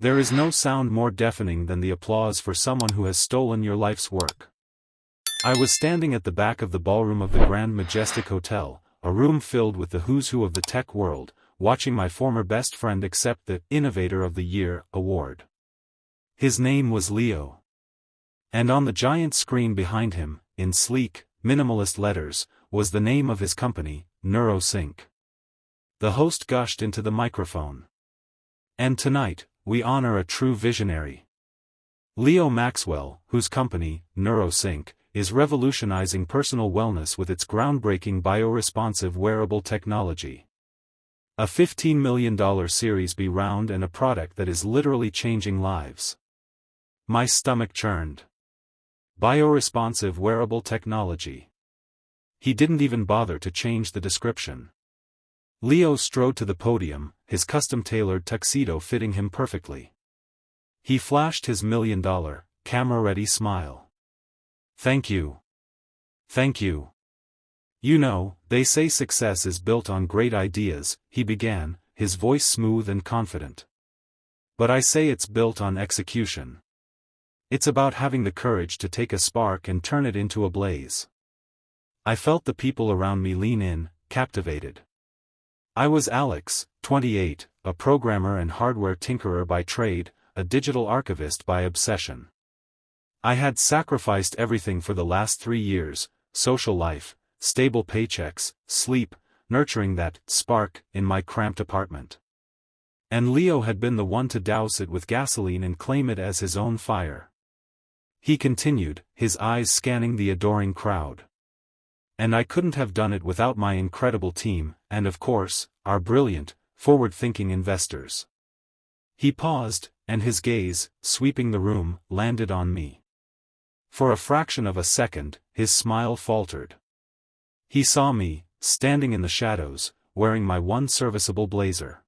There is no sound more deafening than the applause for someone who has stolen your life's work. I was standing at the back of the ballroom of the Grand Majestic Hotel, a room filled with the who's who of the tech world, watching my former best friend accept the Innovator of the Year award. His name was Leo. And on the giant screen behind him, in sleek, minimalist letters, was the name of his company, NeuroSync. The host gushed into the microphone. And tonight, we honor a true visionary. Leo Maxwell, whose company, NeuroSync, is revolutionizing personal wellness with its groundbreaking bio-responsive wearable technology. A $15 million Series B round and a product that is literally changing lives. My stomach churned. Bio-responsive wearable technology. He didn't even bother to change the description. Leo strode to the podium, his custom-tailored tuxedo fitting him perfectly. He flashed his $1 million, camera-ready smile. Thank you. Thank you. You know, they say success is built on great ideas, he began, his voice smooth and confident. But I say it's built on execution. It's about having the courage to take a spark and turn it into a blaze. I felt the people around me lean in, captivated. I was Alex, 28, a programmer and hardware tinkerer by trade, a digital archivist by obsession. I had sacrificed everything for the last 3 years, social life, stable paychecks, sleep, nurturing that spark in my cramped apartment. And Leo had been the one to douse it with gasoline and claim it as his own fire. He continued, his eyes scanning the adoring crowd. And I couldn't have done it without my incredible team, and of course, our brilliant, forward-thinking investors. He paused, and his gaze, sweeping the room, landed on me. For a fraction of a second, his smile faltered. He saw me, standing in the shadows, wearing my one serviceable blazer.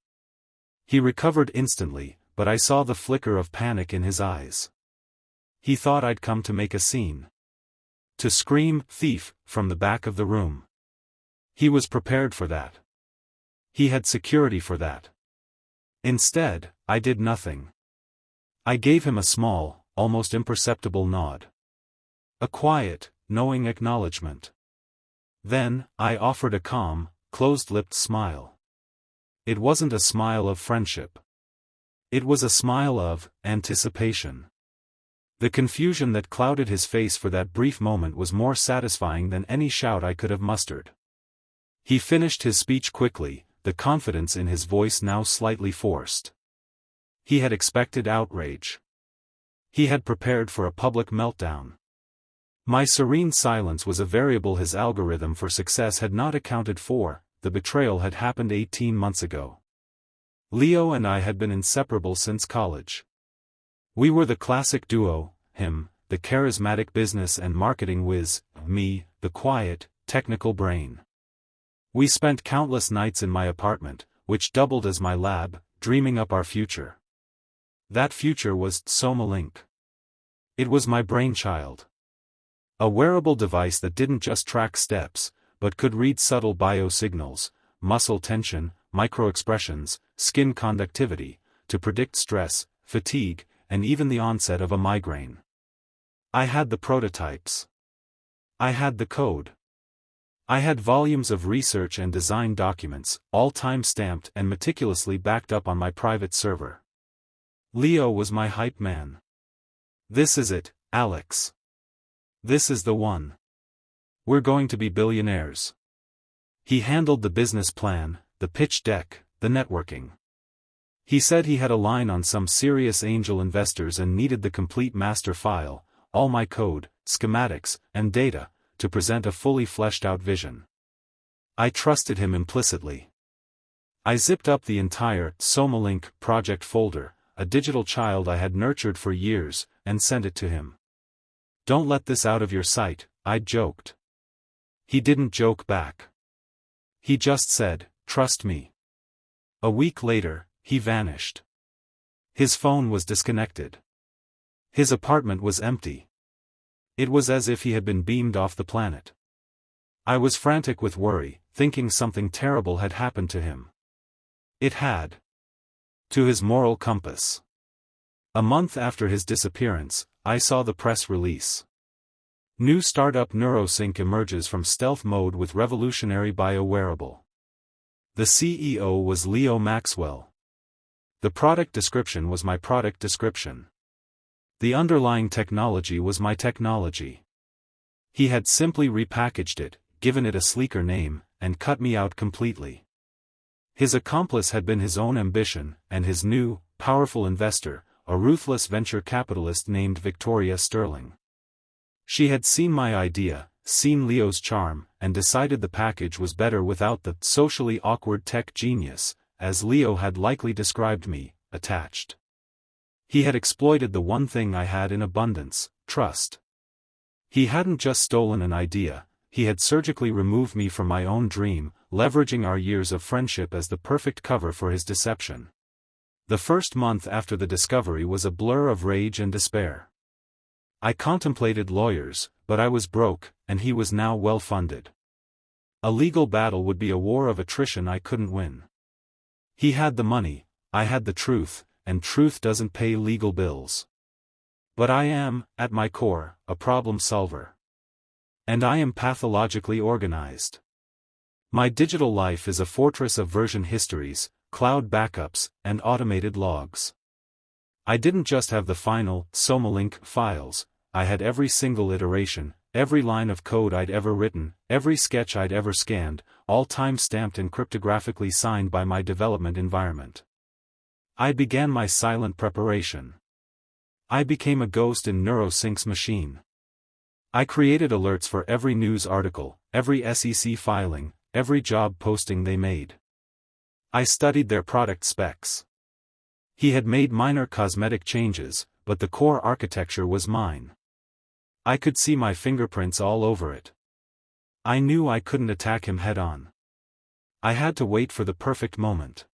He recovered instantly, but I saw the flicker of panic in his eyes. He thought I'd come to make a scene. To scream, "Thief," from the back of the room. He was prepared for that. He had security for that. Instead, I did nothing. I gave him a small, almost imperceptible nod. A quiet, knowing acknowledgement. Then, I offered a calm, closed-lipped smile. It wasn't a smile of friendship. It was a smile of anticipation. The confusion that clouded his face for that brief moment was more satisfying than any shout I could have mustered. He finished his speech quickly, the confidence in his voice now slightly forced. He had expected outrage. He had prepared for a public meltdown. My serene silence was a variable his algorithm for success had not accounted for. The betrayal had happened 18 months ago. Leo and I had been inseparable since college. We were the classic duo, him, the charismatic business and marketing whiz, me, the quiet, technical brain. We spent countless nights in my apartment, which doubled as my lab, dreaming up our future. That future was SomaLink. It was my brainchild. A wearable device that didn't just track steps, but could read subtle biosignals, muscle tension, microexpressions, skin conductivity, to predict stress, fatigue, and even the onset of a migraine. I had the prototypes. I had the code. I had volumes of research and design documents, all time-stamped and meticulously backed up on my private server. Leo was my hype man. This is it, Alex. This is the one. We're going to be billionaires. He handled the business plan, the pitch deck, the networking. He said he had a line on some serious angel investors and needed the complete master file, all my code, schematics, and data, to present a fully fleshed-out vision. I trusted him implicitly. I zipped up the entire SomaLink project folder, a digital child I had nurtured for years, and sent it to him. "Don't let this out of your sight," I joked. He didn't joke back. He just said, "Trust me." A week later, he vanished. His phone was disconnected. His apartment was empty. It was as if he had been beamed off the planet. I was frantic with worry, thinking something terrible had happened to him. It had. To his moral compass. A month after his disappearance, I saw the press release. New startup NeuroSync emerges from stealth mode with revolutionary bio-wearable. The CEO was Leo Maxwell. The product description was my product description. The underlying technology was my technology. He had simply repackaged it, given it a sleeker name, and cut me out completely. His accomplice had been his own ambition, and his new, powerful investor, a ruthless venture capitalist named Victoria Sterling. She had seen my idea, seen Leo's charm, and decided the package was better without the socially awkward tech genius, as Leo had likely described me, attached. He had exploited the one thing I had in abundance, trust. He hadn't just stolen an idea, he had surgically removed me from my own dream, leveraging our years of friendship as the perfect cover for his deception. The first month after the discovery was a blur of rage and despair. I contemplated lawyers, but I was broke, and he was now well-funded. A legal battle would be a war of attrition I couldn't win. He had the money, I had the truth, and truth doesn't pay legal bills. But I am, at my core, a problem solver. And I am pathologically organized. My digital life is a fortress of version histories, cloud backups, and automated logs. I didn't just have the final, SomaLink files, I had every single iteration, every line of code I'd ever written, every sketch I'd ever scanned, all time-stamped and cryptographically signed by my development environment. I began my silent preparation. I became a ghost in NeuroSync's machine. I created alerts for every news article, every SEC filing, every job posting they made. I studied their product specs. He had made minor cosmetic changes, but the core architecture was mine. I could see my fingerprints all over it. I knew I couldn't attack him head-on. I had to wait for the perfect moment.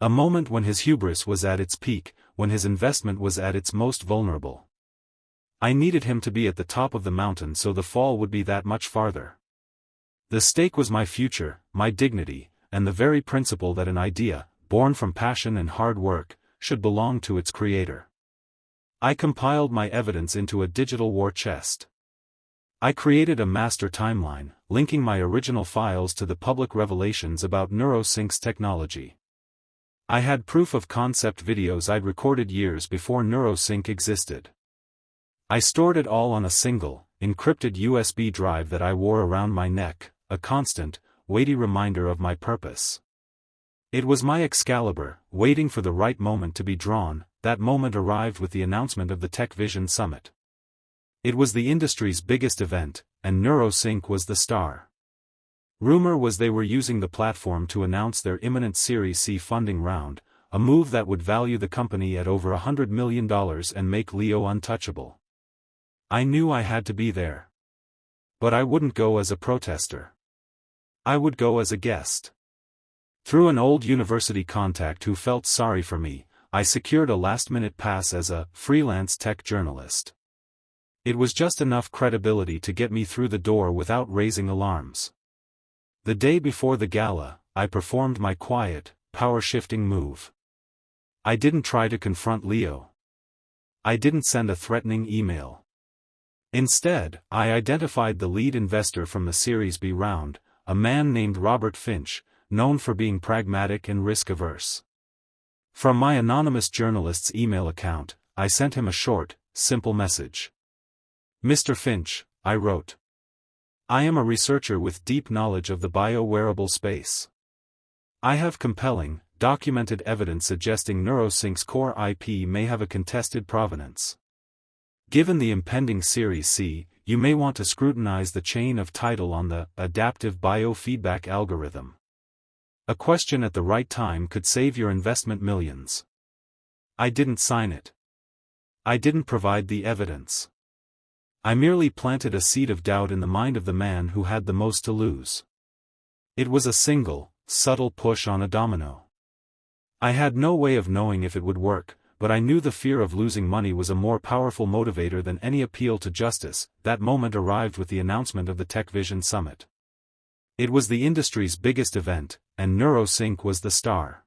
A moment when his hubris was at its peak, when his investment was at its most vulnerable. I needed him to be at the top of the mountain so the fall would be that much farther. The stake was my future, my dignity, and the very principle that an idea, born from passion and hard work, should belong to its creator. I compiled my evidence into a digital war chest. I created a master timeline, linking my original files to the public revelations about NeuroSync's technology. I had proof of concept videos I'd recorded years before NeuroSync existed. I stored it all on a single, encrypted USB drive that I wore around my neck, a constant, weighty reminder of my purpose. It was my Excalibur, waiting for the right moment to be drawn. That moment arrived with the announcement of the TechVision Summit. It was the industry's biggest event, and NeuroSync was the star. Rumor was they were using the platform to announce their imminent Series C funding round, a move that would value the company at over $100 million and make Leo untouchable. I knew I had to be there. But I wouldn't go as a protester. I would go as a guest. Through an old university contact who felt sorry for me, I secured a last-minute pass as a freelance tech journalist. It was just enough credibility to get me through the door without raising alarms. The day before the gala, I performed my quiet, power-shifting move. I didn't try to confront Leo. I didn't send a threatening email. Instead, I identified the lead investor from the Series B round, a man named Robert Finch, known for being pragmatic and risk-averse. From my anonymous journalist's email account, I sent him a short, simple message. Mr. Finch, I wrote. I am a researcher with deep knowledge of the bio-wearable space. I have compelling, documented evidence suggesting NeuroSync's core IP may have a contested provenance. Given the impending Series C, you may want to scrutinize the chain of title on the adaptive biofeedback algorithm. A question at the right time could save your investment millions. I didn't sign it. I didn't provide the evidence. I merely planted a seed of doubt in the mind of the man who had the most to lose. It was a single, subtle push on a domino. I had no way of knowing if it would work, but I knew the fear of losing money was a more powerful motivator than any appeal to justice. That moment arrived with the announcement of the TechVision Summit. It was the industry's biggest event, and NeuroSync was the star.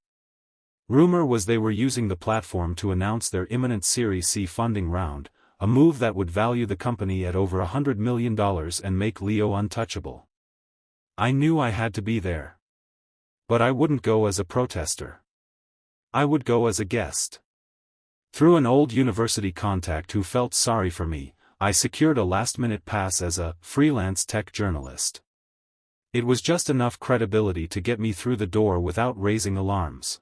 Rumor was they were using the platform to announce their imminent Series C funding round, a move that would value the company at over $100 million and make Leo untouchable. I knew I had to be there. But I wouldn't go as a protester. I would go as a guest. Through an old university contact who felt sorry for me, I secured a last-minute pass as a freelance tech journalist. It was just enough credibility to get me through the door without raising alarms.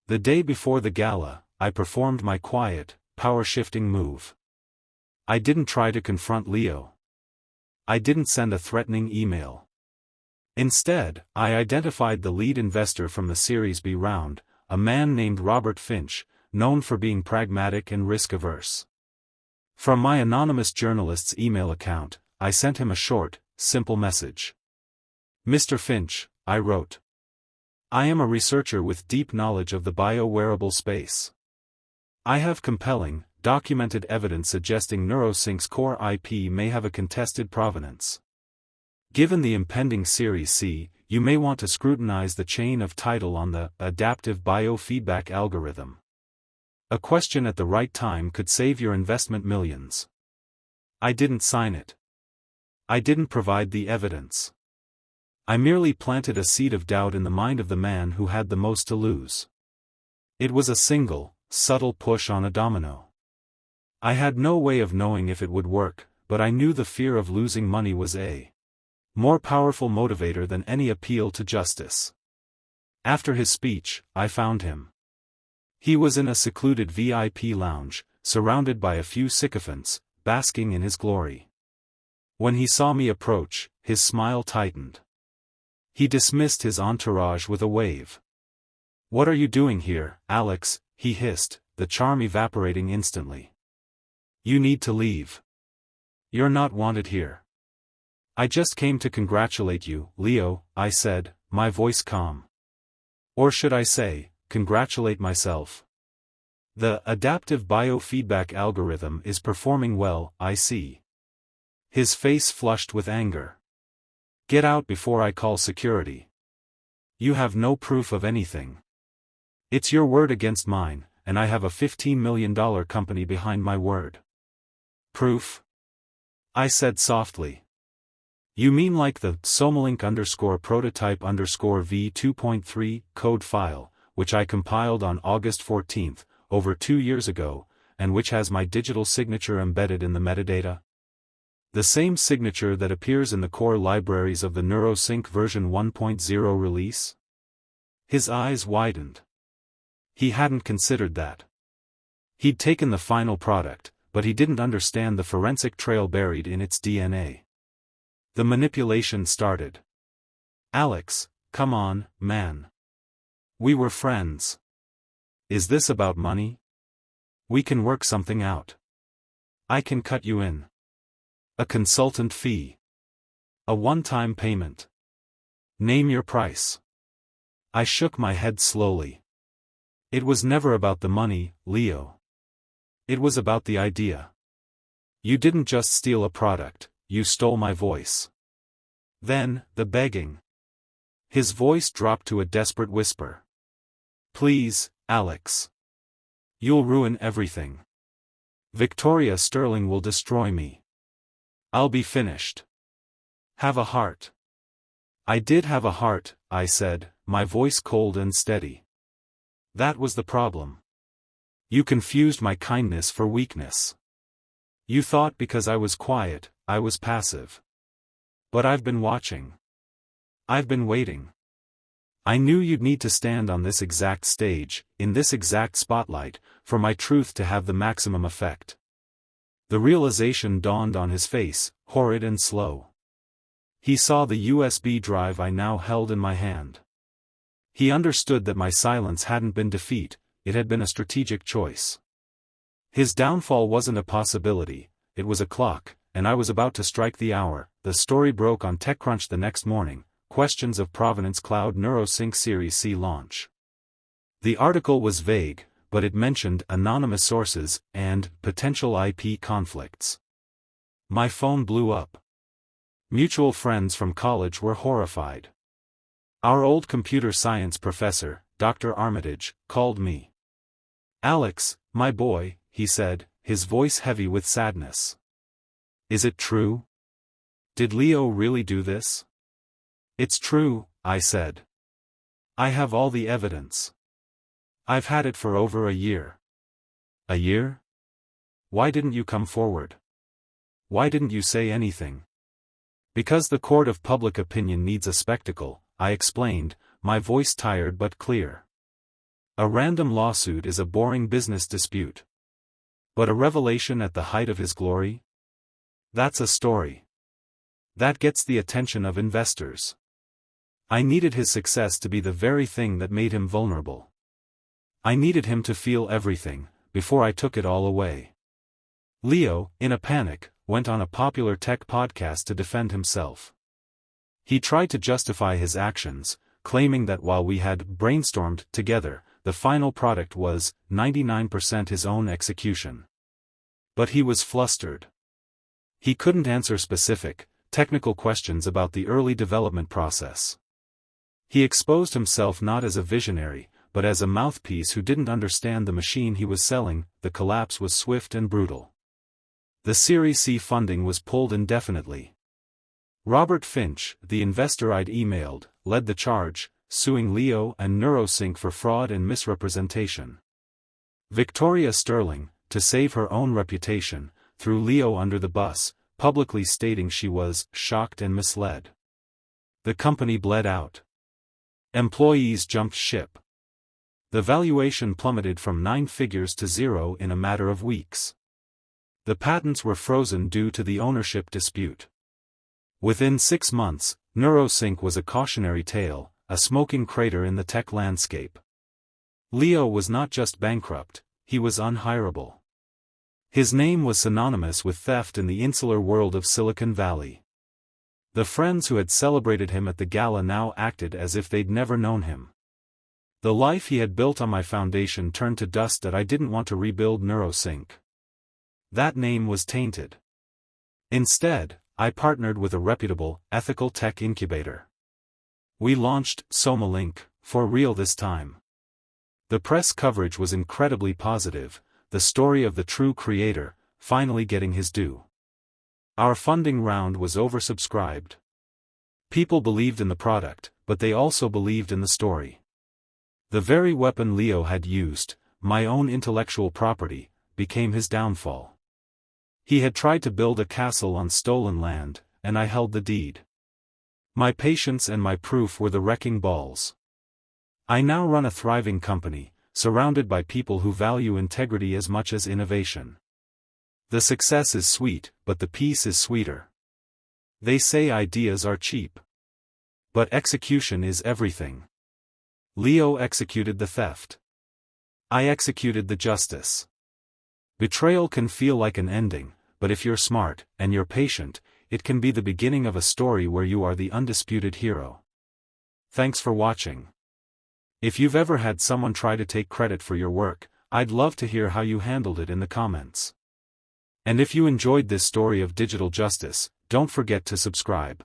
The day before the gala, I performed my quiet, power-shifting move. I didn't try to confront Leo. I didn't send a threatening email. Instead, I identified the lead investor from the Series B round, a man named Robert Finch, known for being pragmatic and risk-averse. From my anonymous journalist's email account, I sent him a short, simple message. Mr. Finch, I wrote. I am a researcher with deep knowledge of the bio-wearable space. I have compelling, documented evidence suggesting NeuroSync's core IP may have a contested provenance. Given the impending Series C, you may want to scrutinize the chain of title on the adaptive biofeedback algorithm. A question at the right time could save your investment millions. I didn't sign it. I didn't provide the evidence. I merely planted a seed of doubt in the mind of the man who had the most to lose. It was a single, subtle push on a domino. I had no way of knowing if it would work, but I knew the fear of losing money was a more powerful motivator than any appeal to justice. After his speech, I found him. He was in a secluded VIP lounge, surrounded by a few sycophants, basking in his glory. When he saw me approach, his smile tightened. He dismissed his entourage with a wave. "What are you doing here, Alex?" he hissed, the charm evaporating instantly. "You need to leave. You're not wanted here." "I just came to congratulate you, Leo," I said, my voice calm. "Or should I say, congratulate myself. The adaptive biofeedback algorithm is performing well, I see." His face flushed with anger. "Get out before I call security. You have no proof of anything. It's your word against mine, and I have a $15 million company behind my word." "Proof?" I said softly. "You mean like the SomaLink_prototype_v2.3 code file, which I compiled on August 14, over 2 years ago, and which has my digital signature embedded in the metadata? The same signature that appears in the core libraries of the NeuroSync version 1.0 release?" His eyes widened. He hadn't considered that. He'd taken the final product, but he didn't understand the forensic trail buried in its DNA. The manipulation started. "Alex, come on, man. We were friends. Is this about money? We can work something out. I can cut you in. A consultant fee. A one-time payment. Name your price." I shook my head slowly. "It was never about the money, Leo. It was about the idea. You didn't just steal a product, you stole my voice." Then, the begging. His voice dropped to a desperate whisper. "Please, Alex. You'll ruin everything. Victoria Sterling will destroy me. I'll be finished. Have a heart." I did have a heart, I said, my voice cold and steady. "That was the problem. You confused my kindness for weakness. You thought because I was quiet, I was passive. But I've been watching. I've been waiting. I knew you'd need to stand on this exact stage, in this exact spotlight, for my truth to have the maximum effect." The realization dawned on his face, horrid and slow. He saw the USB drive I now held in my hand. He understood that my silence hadn't been defeat, it had been a strategic choice. His downfall wasn't a possibility, it was a clock, and I was about to strike the hour. The story broke on TechCrunch the next morning. Questions of Provenance Cloud NeuroSync Series C launch. The article was vague, but it mentioned anonymous sources and potential IP conflicts. My phone blew up. Mutual friends from college were horrified. Our old computer science professor, Dr. Armitage, called me. "Alex, my boy," he said, his voice heavy with sadness. "Is it true? Did Leo really do this?" "It's true," I said. "I have all the evidence. I've had it for over a year." "A year? Why didn't you come forward? Why didn't you say anything?" "Because the court of public opinion needs a spectacle," I explained, my voice tired but clear. "A random lawsuit is a boring business dispute. But a revelation at the height of his glory? That's a story. That gets the attention of investors. I needed his success to be the very thing that made him vulnerable. I needed him to feel everything, before I took it all away." Leo, in a panic, went on a popular tech podcast to defend himself. He tried to justify his actions, claiming that while we had brainstormed together, the final product was 99% his own execution. But he was flustered. He couldn't answer specific, technical questions about the early development process. He exposed himself not as a visionary, but as a mouthpiece who didn't understand the machine he was selling. The collapse was swift and brutal. The Series C funding was pulled indefinitely. Robert Finch, the investor I'd emailed, led the charge, suing Leo and NeuroSync for fraud and misrepresentation. Victoria Sterling, to save her own reputation, threw Leo under the bus, publicly stating she was shocked and misled. The company bled out. Employees jumped ship. The valuation plummeted from 9 figures to 0 in a matter of weeks. The patents were frozen due to the ownership dispute. Within 6 months, NeuroSync was a cautionary tale, a smoking crater in the tech landscape. Leo was not just bankrupt, he was unhireable. His name was synonymous with theft in the insular world of Silicon Valley. The friends who had celebrated him at the gala now acted as if they'd never known him. The life he had built on my foundation turned to dust that I didn't want to rebuild NeuroSync. That name was tainted. Instead, I partnered with a reputable, ethical tech incubator. We launched SomaLink, for real this time. The press coverage was incredibly positive, the story of the true creator, finally getting his due. Our funding round was oversubscribed. People believed in the product, but they also believed in the story. The very weapon Leo had used, my own intellectual property, became his downfall. He had tried to build a castle on stolen land, and I held the deed. My patience and my proof were the wrecking balls. I now run a thriving company, surrounded by people who value integrity as much as innovation. The success is sweet, but the peace is sweeter. They say ideas are cheap. But execution is everything. Leo executed the theft. I executed the justice. Betrayal can feel like an ending, but if you're smart, and you're patient, it can be the beginning of a story where you are the undisputed hero. Thanks for watching. If you've ever had someone try to take credit for your work, I'd love to hear how you handled it in the comments. And if you enjoyed this story of digital justice, don't forget to subscribe.